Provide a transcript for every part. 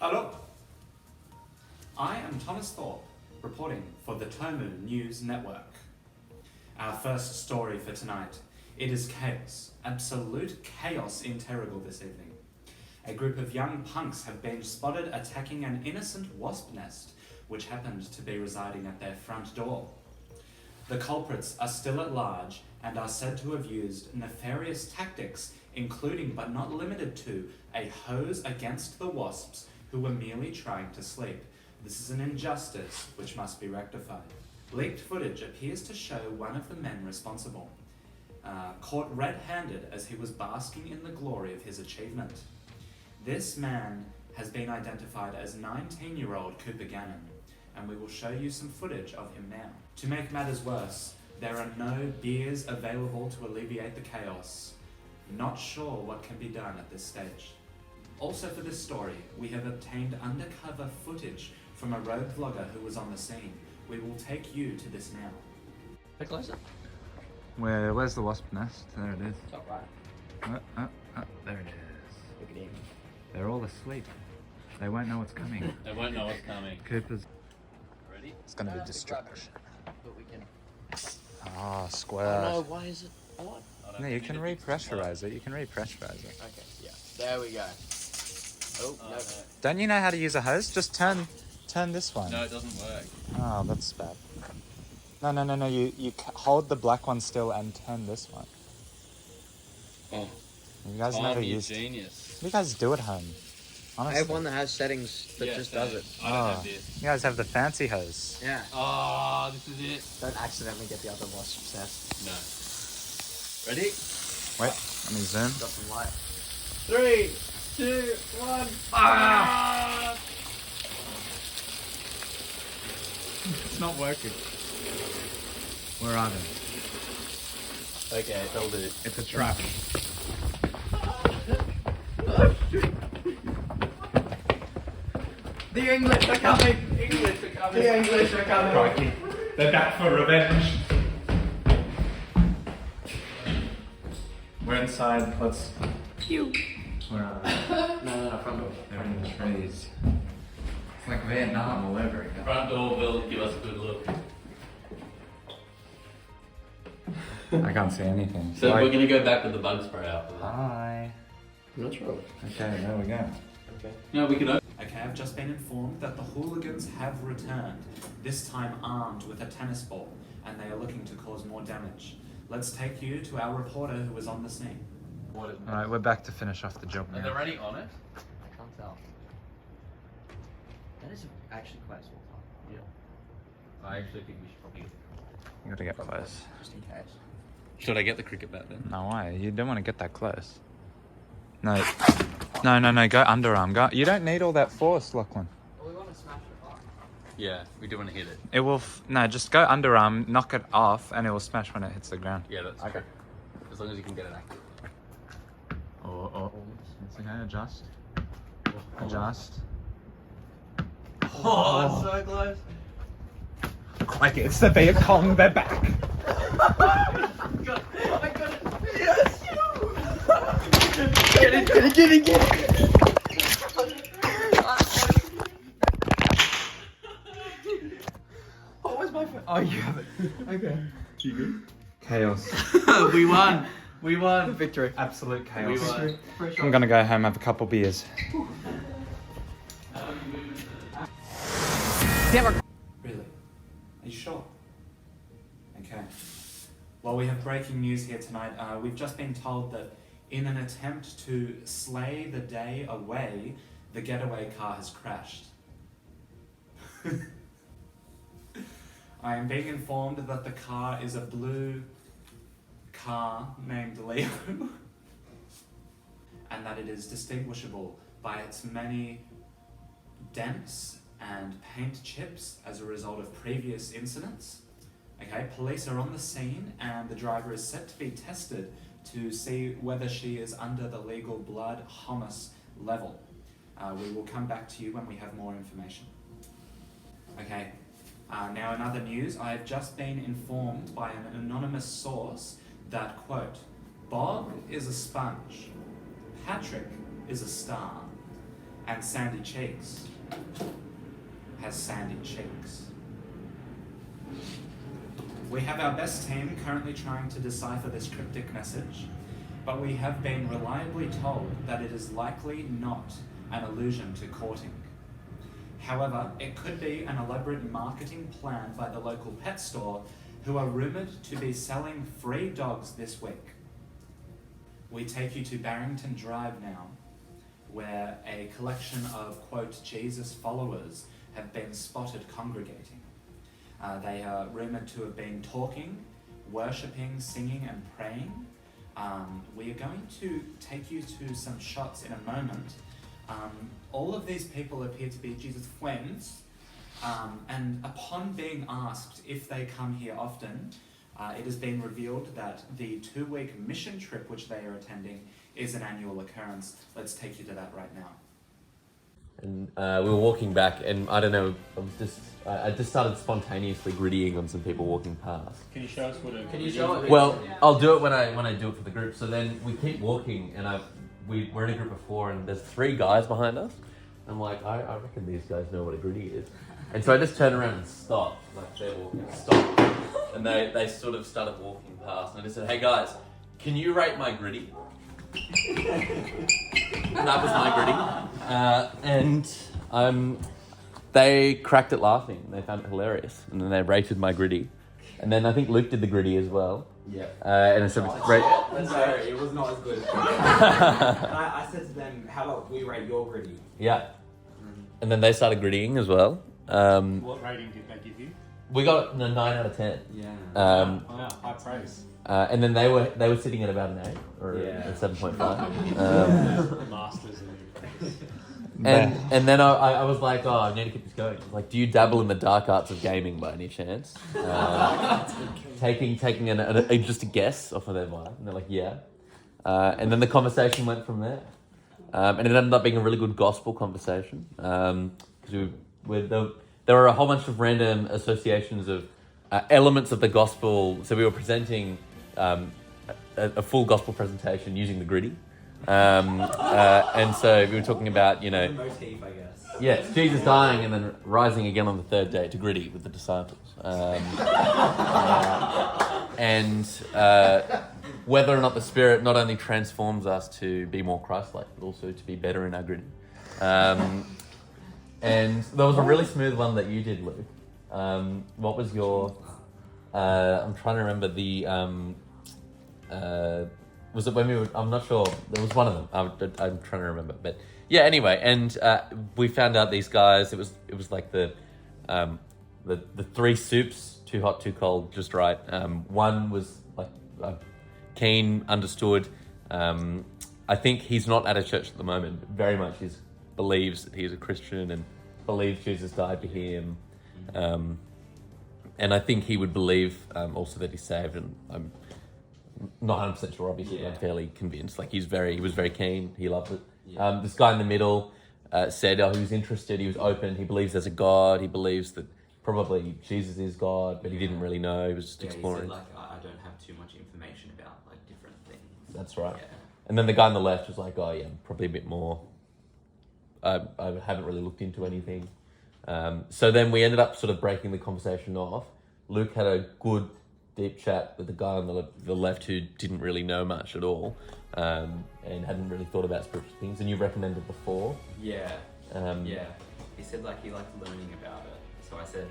Hello. I am Thomas Thorpe, reporting for the Tomu News Network. Our first story for tonight. It is chaos. Absolute chaos in Terrigal this evening. A group of young punks have been spotted attacking an innocent wasp nest, which happened to be residing at their front door. The culprits are still at large and are said to have used nefarious tactics, including but not limited to a hose against the wasps who were merely trying to sleep. This is an injustice which must be rectified. Leaked footage appears to show one of the men responsible, caught red-handed as he was basking in the glory of his achievement. This man has been identified as 19-year-old Cooper Gannon, and we will show you some footage of him now. To make matters worse, there are no beers available to alleviate the chaos. Not sure what can be done at this stage. Also for this story, we have obtained undercover footage from a rogue vlogger who was on the scene. We will take you to this now. Look closer. Where's the wasp nest? There it is. Top right. There it is. Look at him. They're all asleep. They won't know what's coming. They won't know what's coming. Cooper's... Ready? It's gonna be distraction. But we can... Ah, squirt. Oh no, why is it on? No, you can repressurize it. You can repressurize it. Okay, yeah. There we go. Oh, no. Don't you know how to use a hose? Just turn this one. No, it doesn't work. Oh, that's bad. No. You hold the black one still and turn this one. Oh, You guys know how to use. genius. You guys do at home. Honestly. I have one that has settings that just does it. I don't have Oh, this. you guys have the fancy hose. Yeah. Oh, this is it. Don't accidentally get the other wasp's nest. No. Ready? Wait, let me zoom. Got some light. 3, 2, 1. Ah! It's not working. Where are they? Okay, that'll do. It's a trap. The English are coming! English are coming. The English are coming! Crikey. They're back for revenge. We're inside. Let's... Pew! Where are they? No, front door. They're in the trees. It's like Vietnam all over again. Front door will give us a good look. I can't see anything. So we're gonna go back with the bug spray after that. Hi. I'm not sure. Okay, there we go. Okay. No, we can open. Okay, I've just been informed that the hooligans have returned, this time armed with a tennis ball, and they are looking to cause more damage. Let's take you to our reporter who was on the scene. Alright, we're back to finish off the job Are they now. already on it? I can't tell. That is actually quite a small time. Yeah. I actually think we should probably get the You gotta get close. Just in case. Should I get the cricket bat then? No, why? You don't want to get that close. No. No, go underarm. Go. You don't need all that force, Lachlan. Well, we want to smash it off. Yeah, we do want to hit it. It will... No, just go underarm, knock it off, and it will smash when it hits the ground. Yeah, that's true. As long as you can get it accurate. Oh. It's okay, adjust. Adjust. Oh, that's so close. Like it's the Viet Cong, they're back. I got it. Yes! Get it! What was my phone? Oh, you have it. Okay. You good? Chaos. We won. We won. Victory. Absolute We chaos. won. I'm gonna go home, have a couple beers. Really? Are you sure? Okay. Well, we have breaking news here tonight. We've just been told that in an attempt to slay the day away, the getaway car has crashed. I am being informed that the car is a blue car named Leo, and that it is distinguishable by its many dents and paint chips as a result of previous incidents. Okay, police are on the scene and the driver is set to be tested to see whether she is under the legal blood hummus level. We will come back to you when we have more information. Okay, now in other news, I have just been informed by an anonymous source that, quote, Bob is a sponge, Patrick is a star, And Sandy Cheeks has sandy cheeks. We have our best team currently trying to decipher this cryptic message, but we have been reliably told that it is likely not an allusion to courting. However, it could be an elaborate marketing plan by the local pet store, who are rumoured to be selling free dogs this week. We take you to Barrington Drive now, where a collection of, quote, Jesus followers have been spotted congregating. They are rumoured to have been talking, worshipping, singing and praying. We are going to take you to some shots in a moment. All of these people appear to be Jesus' friends, and upon being asked if they come here often, it has been revealed that the 2-week mission trip which they are attending is an annual occurrence. Let's take you to that right now. And we were walking back, and I don't know, I just started spontaneously grittying on some people walking past. Can you show us what a... Can you show it? Well, I'll do it when I do it for the group. So then we keep walking, and we're in a group of 4, and there's 3 guys behind us. I'm like, I reckon these guys know what a gritty is. And so I just turn around and stop, like they're walking, stop. And they sort of started walking past, and I just said, hey guys, can you rate my gritty? And that was my gritty. They cracked it laughing. They found it hilarious. And then they rated my gritty. And then I think Luke did the gritty as well. Yeah. And I said, Sorry, it was not as good. I said to them, how about we rate your gritty? yeah. And then they started grittying as well. What rating did they give you? We got a 9 out of 10. Yeah. Wow, high praise. And then they were sitting at about an 8 or a 7.5. Masters in praise. And then I was like, oh, I need to keep this going. I was like, do you dabble in the dark arts of gaming by any chance? Taking just a guess off of their vibe. And they're like, yeah. And then the conversation went from there. And it ended up being a really good gospel conversation. Because there were a whole bunch of random associations of elements of the gospel. So we were presenting a full gospel presentation using the gritty. And so we were talking about, The motif, I guess. yes, Jesus dying and then rising again on the 3rd day to gritty with the disciples. And whether or not the Spirit not only transforms us to be more Christ-like, but also to be better in our gritty. And there was a really smooth one that you did, Luke. What was your... I'm trying to remember the... was it when we were... I'm not sure. There was one of them. I'm trying to remember. But yeah, anyway. And we found out these guys... It was like the 3 soups, too hot, too cold, just right. One was like keen, understood. I think he's not at a church at the moment. But very much believes that he's a Christian and believes Jesus died for him. And I think he would believe also that he's saved. And I'm not 100% sure, obviously, but I'm fairly convinced. Like he was very keen. He loved it. Yeah. This guy in the middle said, he was interested. He was open. He believes there's a God. He believes that probably Jesus is God, but he didn't really know. He was just exploring. He said, I don't have too much information about different things. That's right. Yeah. And then the guy on the left was like, probably a bit more. I haven't really looked into anything. So then we ended up sort of breaking the conversation off. Luke had a good deep chat with the guy on the left who didn't really know much at all, and hadn't really thought about spiritual things. And you recommended the 4. Yeah. He said he liked learning about it. So I said,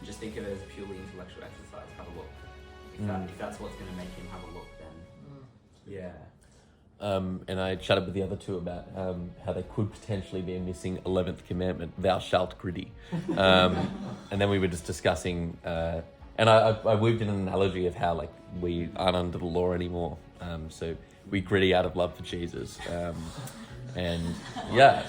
just think of it as purely intellectual exercise. Have a look. If that's what's going to make him have a look, then yeah. And I chatted with the other 2 about how they could potentially be missing 11th commandment, thou shalt gritty. And then we were just discussing, and I weaved in an analogy of how we aren't under the law anymore. So we gritty out of love for Jesus. And yeah. I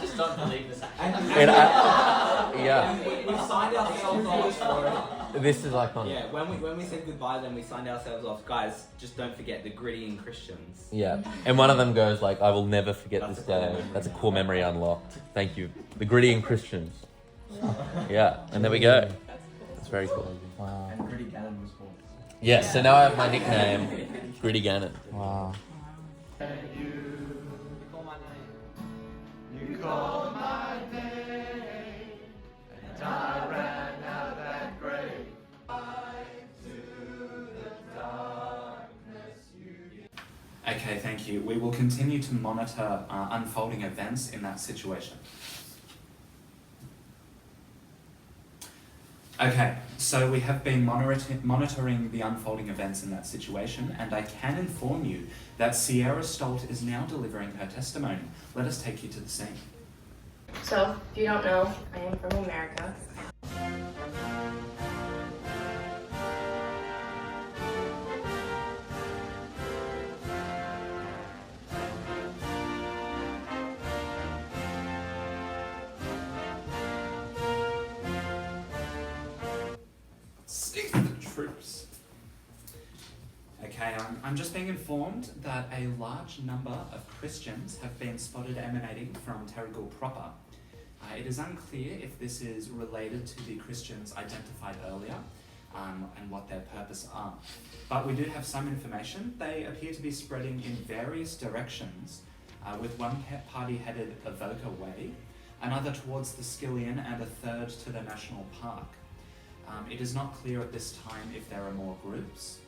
just don't believe this. Yeah. We signed ourselves off for it. This is iconic. Yeah, when we said goodbye, then we signed ourselves off. Guys, just don't forget the grittying Christians. Yeah. And one of them goes I will never forget this day. That's a core memory unlocked. Thank you. The grittying Christians. Yeah. And there we go. That's very cool. Wow. And Gritty Gannon was born. Yes, so now I have my nickname, Gritty Gannon. Wow. You call my name. You Okay, thank you. We will continue to monitor unfolding events in that situation. Okay, so we have been monitoring the unfolding events in that situation, and I can inform you that Sierra Stolt is now delivering her testimony. Let us take you to the scene. So, if you don't know, I am from America. See the troops. Okay, I'm just being informed that a large number of Christians have been spotted emanating from Terrigal proper. It is unclear if this is related to the Christians identified earlier and what their purpose are. But we do have some information. They appear to be spreading in various directions, with one party headed Avoca Way, another towards the Skillion, and a third to the National Park. It is not clear at this time if there are more groups.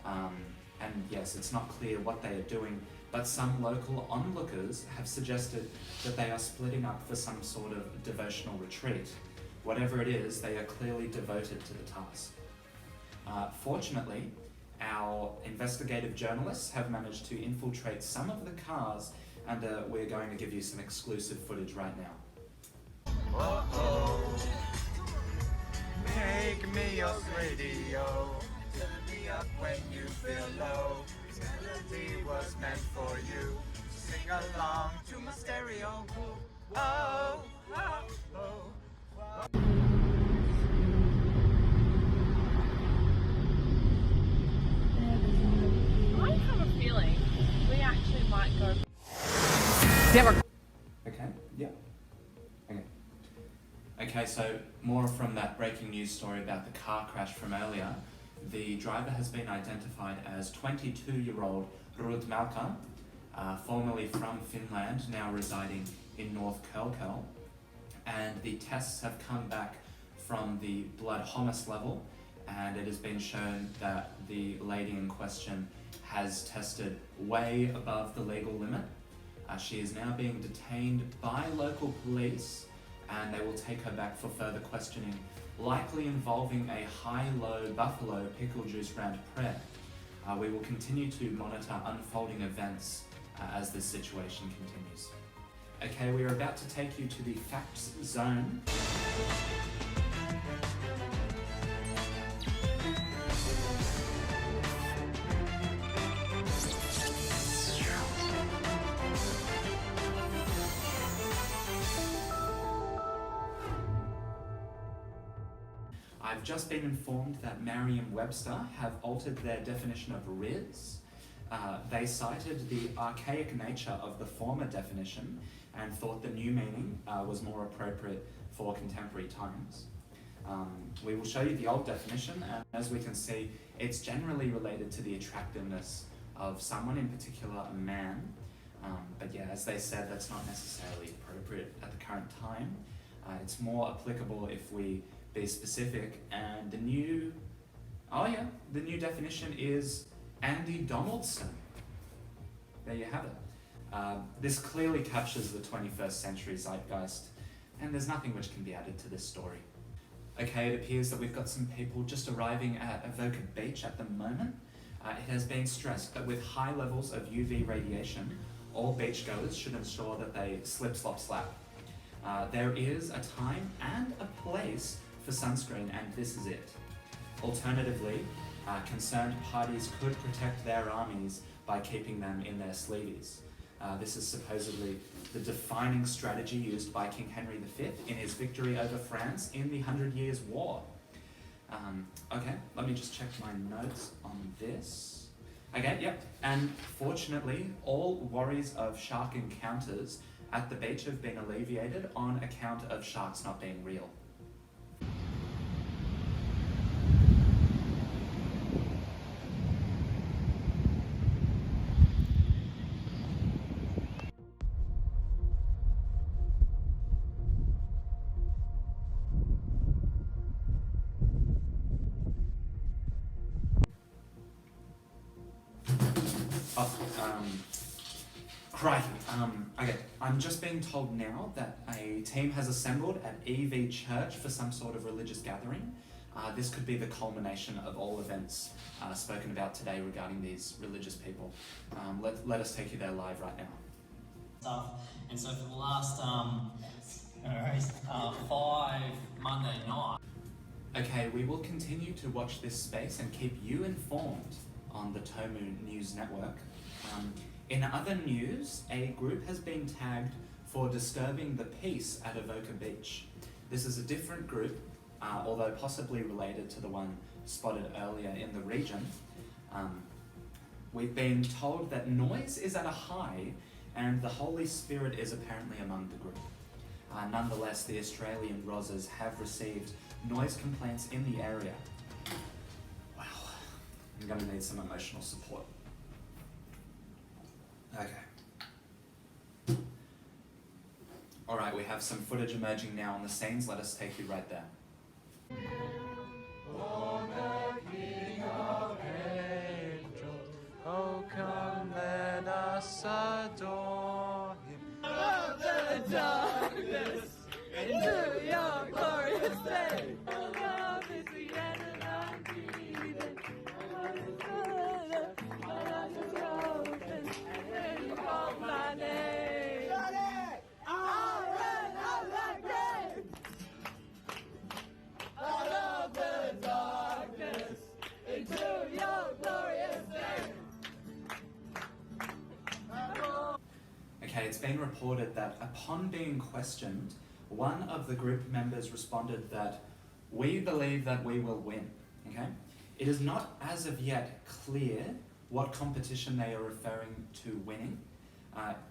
And yes, it's not clear what they are doing, but some local onlookers have suggested that they are splitting up for some sort of devotional retreat. Whatever it is, they are clearly devoted to the task. Fortunately, our investigative journalists have managed to infiltrate some of the cars, and we're going to give you some exclusive footage right now. Make me your radio. Turn me up when you feel low. This melody was meant for you. Sing along to my stereo. Oh, oh, oh. I have a feeling we actually might go. Okay, yeah. Okay. Okay, so more from that breaking news story about the car crash from earlier. The driver has been identified as 22-year-old Rud Malka, formerly from Finland, now residing in North Kurkel. And the tests have come back from the blood hummus level, and it has been shown that the lady in question has tested way above the legal limit. She is now being detained by local police, and they will take her back for further questioning, likely involving a high-low buffalo pickle juice round prayer. We will continue to monitor unfolding events as this situation continues. Okay, we are about to take you to the facts zone. I've just been informed that Merriam-Webster have altered their definition of riz. They cited the archaic nature of the former definition and thought the new meaning was more appropriate for contemporary times. We will show you the old definition, and as we can see, it's generally related to the attractiveness of someone, in particular a man. But yeah, as they said, that's not necessarily appropriate at the current time. It's more applicable if we be specific, and the new definition is Andy Donaldson. There you have it. This clearly captures the 21st century zeitgeist, and there's nothing which can be added to this story. Okay, it appears that we've got some people just arriving at Avoca Beach at the moment. It has been stressed that with high levels of UV radiation, all beachgoers should ensure that they slip, slop, slap. There is a time and a place for sunscreen, and this is it. Alternatively, concerned parties could protect their armies by keeping them in their sleeveys. This is supposedly the defining strategy used by King Henry V in his victory over France in the 100 Years' War. Okay, let me just check my notes on this. Okay, yep, and fortunately, all worries of shark encounters at the beach have been alleviated on account of sharks not being real. Crikey. Okay, I'm just being told now that a team has assembled at EV Church for some sort of religious gathering. This could be the culmination of all events spoken about today regarding these religious people. Let us take you there live right now. Stuff. And so for the last 5 Monday night. Okay, we will continue to watch this space and keep you informed on the Tomu News Network. In other news, a group has been tagged for disturbing the peace at Avoca Beach. This is a different group, although possibly related to the one spotted earlier in the region. We've been told that noise is at a high and the Holy Spirit is apparently among the group. Nonetheless, the Australian Rozzers have received noise complaints in the area. Wow, I'm going to need some emotional support. Okay. Alright, we have some footage emerging now on the scenes. Let us take you right there. Oh, come, let us adore him. Okay, it's been reported that upon being questioned, one of the group members responded that we believe that we will win. Okay? It is not as of yet clear what competition they are referring to winning.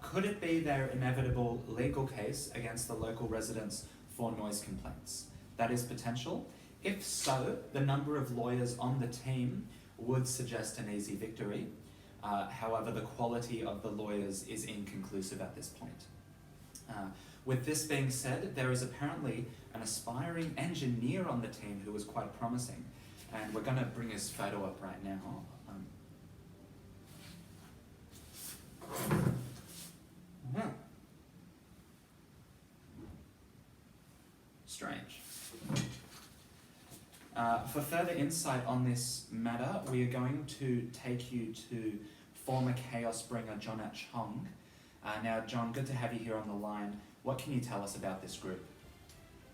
Could it be their inevitable legal case against the local residents for noise complaints? That is potential. If so, the number of lawyers on the team would suggest an easy victory. However, the quality of the lawyers is inconclusive at this point. With this being said, there is apparently an aspiring engineer on the team who is quite promising, and we're going to bring his photo up right now. Strange. For further insight on this matter, we are going to take you to former Chaos Bringer John at Chong. Now, John, good to have you here on the line. What can you tell us about this group?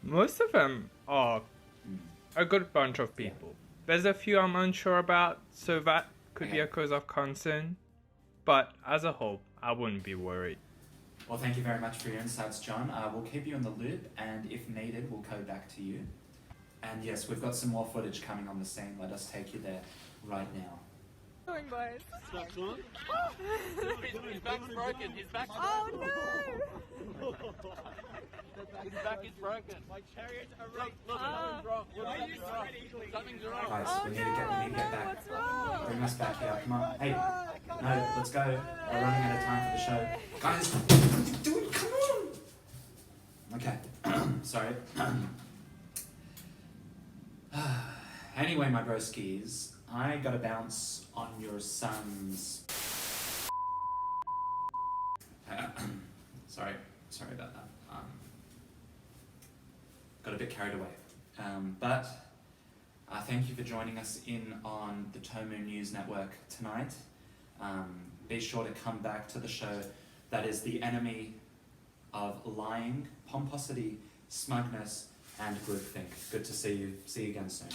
Most of them are a good bunch of people. There's a few I'm unsure about, so that could be a cause of concern. But as a whole, I wouldn't be worried. Well, thank you very much for your insights, John. We'll keep you in the loop, and if needed, we'll go back to you. And yes, we've got some more footage coming on the scene. Let us take you there right now. Going, boys. His back's broken. His back's Oh no! His back is broken. My chariots are right. Look, something's wrong. Something's wrong. Guys, Oh, we need to get back. What's wrong? Bring us back here. Come on. Hey, no, let's go. We're running out of time for the show. Guys, dude, come on. Okay. Sorry. Anyway, my broskies, I gotta bounce on your son's... sorry about that. Got a bit carried away. But thank you for joining us in on the Tomu News Network tonight. Be sure to come back to the show that is the enemy of lying, pomposity, smugness, and groupthink. Good to see you. See you again soon.